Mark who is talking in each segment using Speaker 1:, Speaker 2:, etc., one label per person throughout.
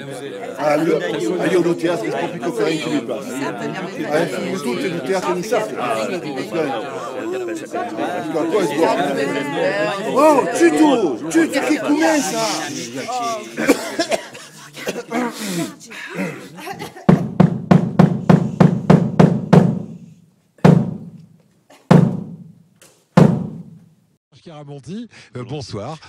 Speaker 1: io lo teatro è proprio conferenza di passa. Tutti il teatro di Sartre. Oh, Tutu, che comincia!
Speaker 2: Caramonti, bonsoir.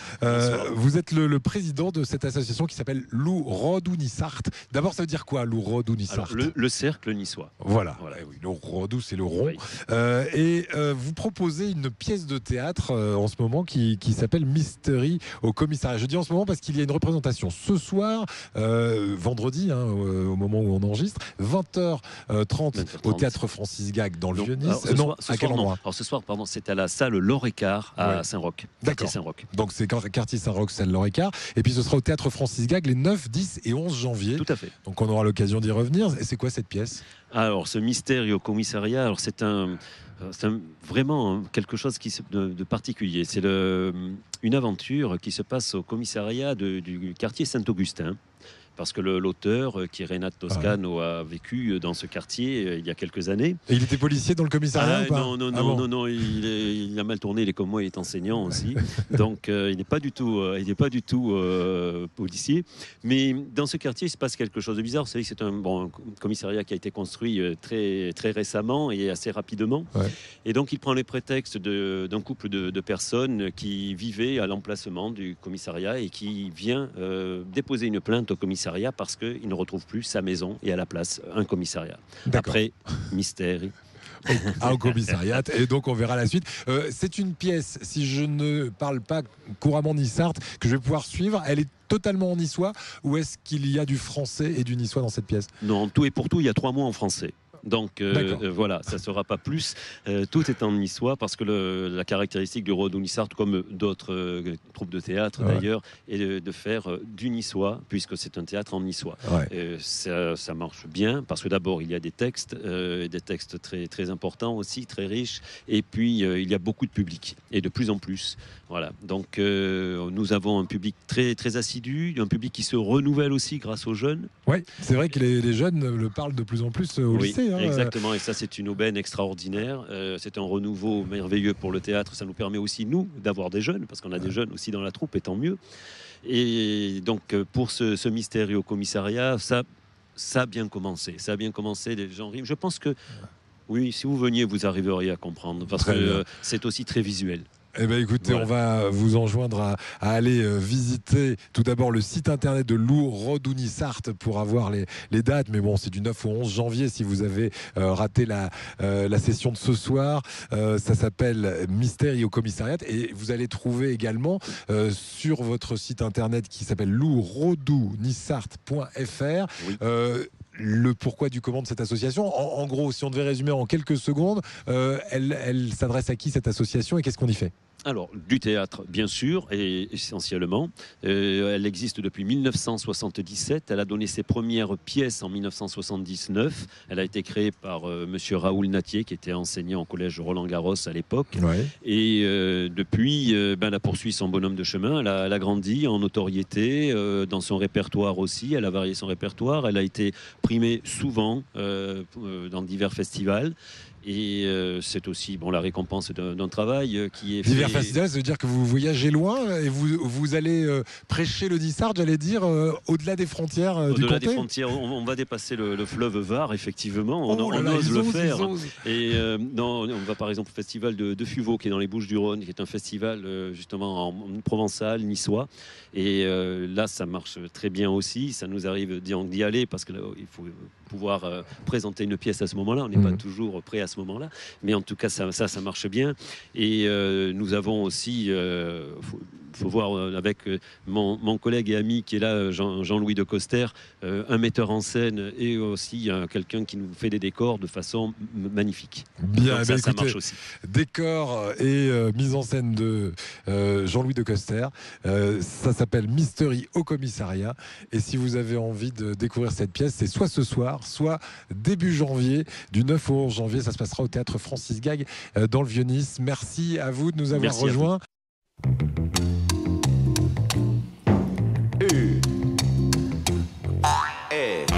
Speaker 2: Vous êtes le président de cette association qui s'appelle Lourodou Nissart. D'abord, ça veut dire quoi, Lourodou Nissart?
Speaker 3: Le cercle niçois.
Speaker 2: Voilà. Eh oui, Lourodou, c'est le rond. Oui. Vous proposez une pièce de théâtre en ce moment qui s'appelle Mystery au commissariat. Je dis en ce moment parce qu'il y a une représentation ce soir, vendredi, au moment où on enregistre, 20h30 au théâtre Francis Gag dans le Vieux-Nice.
Speaker 3: Non,
Speaker 2: à quel endroit?
Speaker 3: Alors ce soir, pardon, c'est à la salle L'Orécart à Saint-Roch.
Speaker 2: D'accord.
Speaker 3: Saint-Roch.
Speaker 2: Donc c'est quartier Saint-Roch, salle L'Orécart. Et puis ce sera au théâtre Francis Gag les 9, 10 et 11 janvier.
Speaker 3: Tout à fait.
Speaker 2: Donc on aura l'occasion d'y revenir. Et c'est quoi cette pièce?
Speaker 3: Alors ce mystère au commissariat, alors c'est vraiment quelque chose de particulier. C'est une aventure qui se passe au commissariat du quartier Saint-Augustin. Parce que l'auteur, qui est Renato Toscano, a vécu dans ce quartier il y a quelques années.
Speaker 2: Et il était policier dans le commissariat ou pas?
Speaker 3: Non, il a mal tourné, il est comme moi, il est enseignant aussi. Donc il n'est pas du tout, policier. Mais dans ce quartier, il se passe quelque chose de bizarre. Vous savez que c'est un commissariat qui a été construit très, très récemment et assez rapidement. Ouais. Et donc il prend les prétextes d'un couple de personnes qui vivaient à l'emplacement du commissariat et qui vient déposer une plainte au commissariat parce qu'il ne retrouve plus sa maison et à la place un commissariat. Après, mystère.
Speaker 2: Au commissariat, et donc on verra la suite. C'est une pièce, si je ne parle pas couramment nissart, que je vais pouvoir suivre. Elle est totalement en niçois, ou est-ce qu'il y a du français et du niçois dans cette pièce?
Speaker 3: Non, tout et pour tout, il y a 3 mots en français. Donc voilà, ça ne sera pas plus. Tout est en niçois parce que la caractéristique du Lourodou Nissart, comme d'autres troupes de théâtre d'ailleurs, est de faire du niçois, puisque c'est un théâtre en niçois. Ouais. Ça marche bien parce que d'abord il y a des textes très, très importants aussi, très riches, et puis il y a beaucoup de public, et de plus en plus. Voilà. Donc nous avons un public très, très assidu, un public qui se renouvelle aussi grâce aux jeunes.
Speaker 2: Oui, c'est vrai que les jeunes le parlent de plus en plus au lycée.
Speaker 3: Exactement, et ça c'est une aubaine extraordinaire. C'est un renouveau merveilleux pour le théâtre. Ça nous permet aussi, nous, d'avoir des jeunes, parce qu'on a des jeunes aussi dans la troupe, et tant mieux. Et donc pour ce mystère au commissariat, ça a bien commencé. Ça a bien commencé, les gens riment. Je pense que, oui, si vous veniez, vous arriveriez à comprendre, parce que c'est aussi très visuel.
Speaker 2: Eh bien écoutez, on va vous enjoindre à aller visiter tout d'abord le site internet de Lourodou Nissart pour avoir les dates. Mais bon, c'est du 9 au 11 janvier si vous avez raté la session de ce soir. Ça s'appelle Mystère au commissariat. Et vous allez trouver également sur votre site internet qui s'appelle lourodounissart.fr le pourquoi du comment de cette association. En gros, si on devait résumer en quelques secondes, elle s'adresse à qui cette association et qu'est-ce qu'on y fait?
Speaker 3: Alors, du théâtre, bien sûr, et essentiellement. Elle existe depuis 1977. Elle a donné ses premières pièces en 1979. Elle a été créée par monsieur Raoul Natier, qui était enseignant au collège Roland-Garros à l'époque. Ouais. Et depuis, elle a poursuivi son bonhomme de chemin. Elle a grandi en notoriété, dans son répertoire aussi. Elle a varié son répertoire. Elle a été primée souvent dans divers festivals. Et c'est aussi la récompense d'un travail qui est fait.
Speaker 2: Divers festivals, ça veut dire que vous voyagez loin et vous allez prêcher le Nissart, j'allais dire, au-delà des frontières du comté.
Speaker 3: Au-delà des frontières, on va dépasser le fleuve Var, effectivement. On ose le faire. Et on va par exemple au festival de Fuveau, qui est dans les Bouches-du-Rhône, qui est un festival justement en provençal, niçois. Et là, ça marche très bien aussi. Ça nous arrive d'y aller parce qu'il faut pouvoir présenter une pièce à ce moment-là. On n'est pas toujours prêt à ce moment-là, mais en tout cas ça marche bien. Et nous avons aussi faut voir avec mon collègue et ami qui est là, Jean-Louis de Coster, un metteur en scène et aussi quelqu'un qui nous fait des décors de façon magnifique.
Speaker 2: Bien,
Speaker 3: donc, ça marche aussi.
Speaker 2: Décor et mise en scène de Jean-Louis de Coster. Ça s'appelle Mystery au commissariat. Et si vous avez envie de découvrir cette pièce, c'est soit ce soir, soit début janvier, du 9 au 11 janvier. Ça se passera au théâtre Francis Gag dans le Vieux-Nice. Merci à vous de nous avoir rejoints.
Speaker 4: est